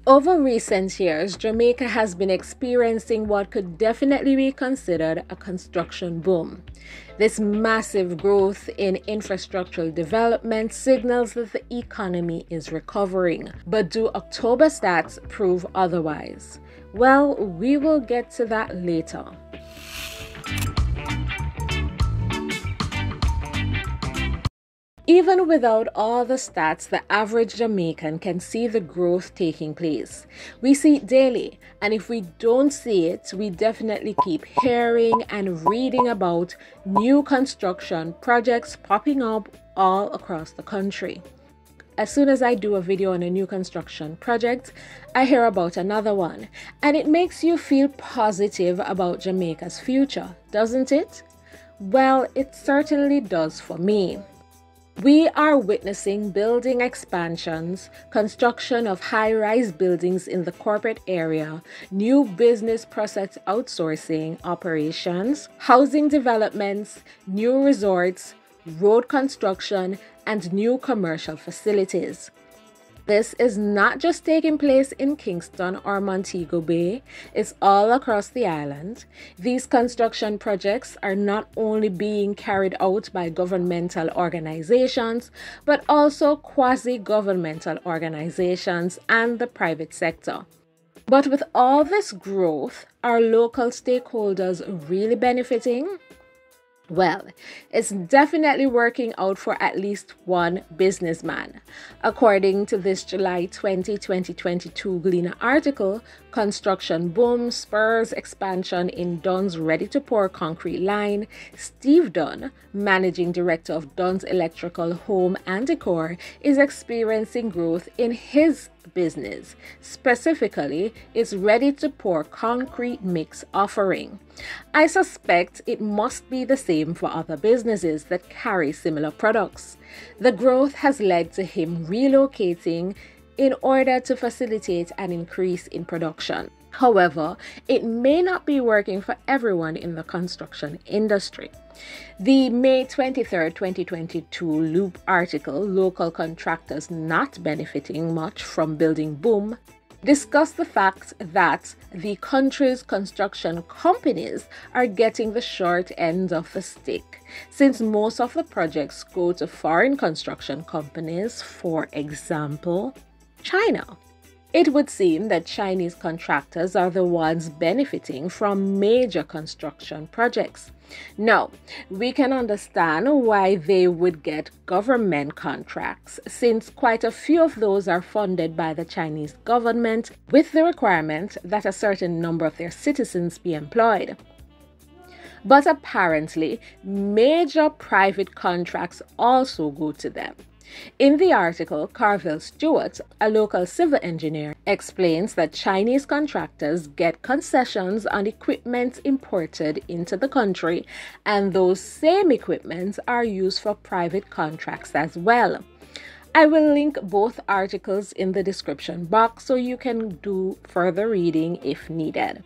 Over recent years, Jamaica has been experiencing what could definitely be considered a construction boom. This massive growth in infrastructural development signals that the economy is recovering. But do October stats prove otherwise? Well, we will get to that later. Even without all the stats, the average Jamaican can see the growth taking place. We see it daily, and if we don't see it, we definitely keep hearing and reading about new construction projects popping up all across the country. As soon as I do a video on a new construction project, I hear about another one, and it makes you feel positive about Jamaica's future, doesn't it? Well, it certainly does for me. We are witnessing building expansions, construction of high-rise buildings in the corporate area, new business process outsourcing operations, housing developments, new resorts, road construction, and new commercial facilities. This is not just taking place in Kingston or Montego Bay, it's all across the island. These construction projects are not only being carried out by governmental organizations, but also quasi-governmental organizations and the private sector. But with all this growth, are local stakeholders really benefiting? Well, it's definitely working out for at least one businessman. According to this July 20, 2022 Gleaner article, construction boom spurs expansion in Dunn's ready-to-pour concrete line. Steve Dunn, managing director of Dunn's Electrical Home and Decor, is experiencing growth in his business, specifically its ready-to-pour concrete mix offering. I suspect it must be the same for other businesses that carry similar products. The growth has led to him relocating in order to facilitate an increase in production. However, it may not be working for everyone in the construction industry. The May 23, 2022 Loop article, Local Contractors Not Benefiting Much from Building Boom, discussed the fact that the country's construction companies are getting the short end of the stick, since most of the projects go to foreign construction companies, for example, China. It would seem that Chinese contractors are the ones benefiting from major construction projects. Now, we can understand why they would get government contracts, since quite a few of those are funded by the Chinese government with the requirement that a certain number of their citizens be employed. But apparently, major private contracts also go to them. In the article, Carville Stewart, a local civil engineer, explains that Chinese contractors get concessions on equipment imported into the country, and those same equipments are used for private contracts as well. I will link both articles in the description box so you can do further reading if needed.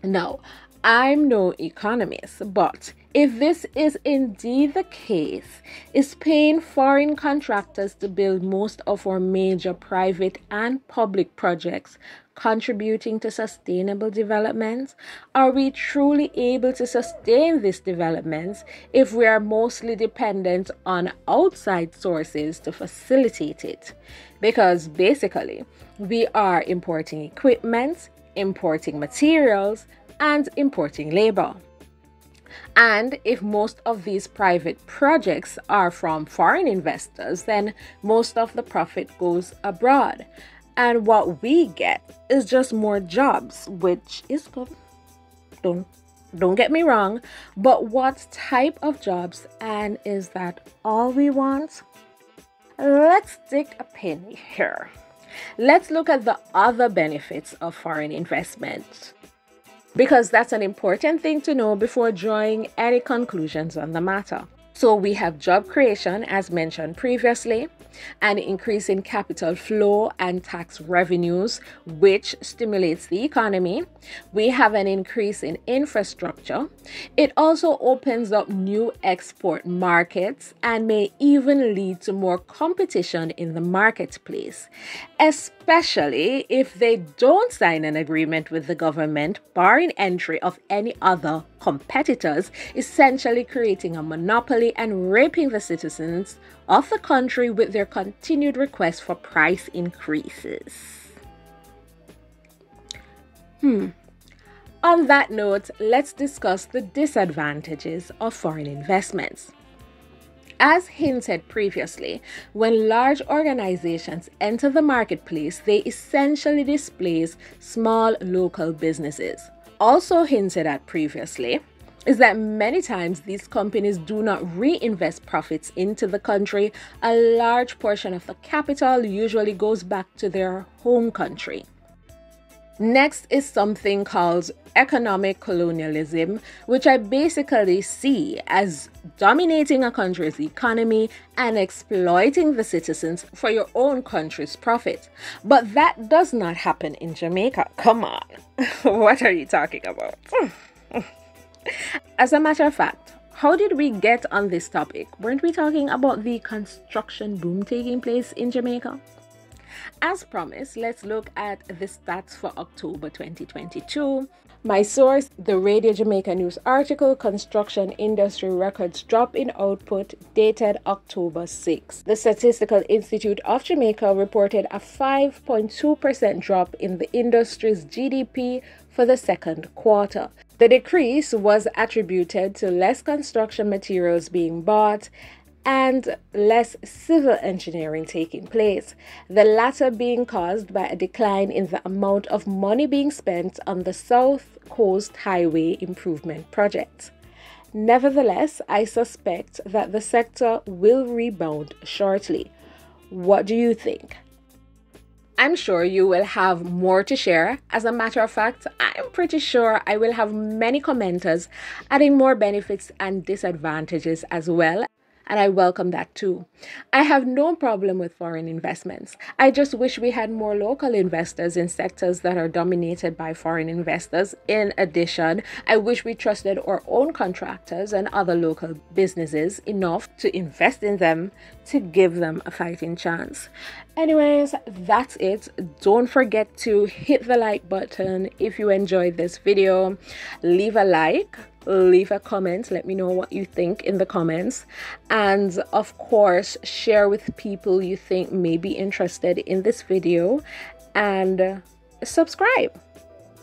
Now, I'm no economist, but if this is indeed the case, is paying foreign contractors to build most of our major private and public projects contributing to sustainable development? Are we truly able to sustain this development if we are mostly dependent on outside sources to facilitate it? Because basically, we are importing equipment, importing materials, and importing labor. And if most of these private projects are from foreign investors, then most of the profit goes abroad. And what we get is just more jobs, which is good. Don't get me wrong, but what type of jobs, and is that all we want? Let's stick a pin here. Let's look at the other benefits of foreign investment, because that's an important thing to know before drawing any conclusions on the matter. So we have job creation, as mentioned previously, an increase in capital flow and tax revenues, which stimulates the economy. We have an increase in infrastructure. It also opens up new export markets and may even lead to more competition in the marketplace, especially if they don't sign an agreement with the government barring entry of any other competitors, essentially creating a monopoly and raping the citizens of the country with their continued requests for price increases. On that note, let's discuss the disadvantages of foreign investments. As hinted previously, when large organizations enter the marketplace, they essentially displace small local businesses. Also hinted at previously is that many times these companies do not reinvest profits into the country. A large portion of the capital usually goes back to their home country. Next is something called economic colonialism, which I basically see as dominating a country's economy and exploiting the citizens for your own country's profit. But that does not happen in Jamaica. Come on. What are you talking about? As a matter of fact, how did we get on this topic? Weren't we talking about the construction boom taking place in Jamaica? As promised, let's look at the stats for October 2022. My source, the Radio Jamaica News article, Construction Industry Records Drop in Output, dated October 6. The Statistical Institute of Jamaica reported a 5.2% drop in the industry's GDP for the second quarter. The decrease was attributed to less construction materials being bought and less civil engineering taking place, the latter being caused by a decline in the amount of money being spent on the South Coast Highway Improvement Project. Nevertheless, I suspect that the sector will rebound shortly. What do you think? I'm sure you will have more to share. As a matter of fact, I'm pretty sure I will have many commenters adding more benefits and disadvantages as well. And I welcome that too. I have no problem with foreign investments. I just wish we had more local investors in sectors that are dominated by foreign investors. In addition, I wish we trusted our own contractors and other local businesses enough to invest in them to give them a fighting chance. Anyways, that's it. Don't forget to hit the like button if you enjoyed this video. Leave a like. Leave a comment, let me know what you think in the comments, and of course share with people you think may be interested in this video, and subscribe.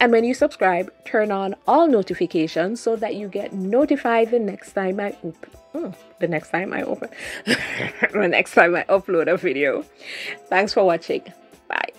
And when you subscribe, turn on all notifications so that you get notified the next time I upload a video. Thanks for watching. Bye.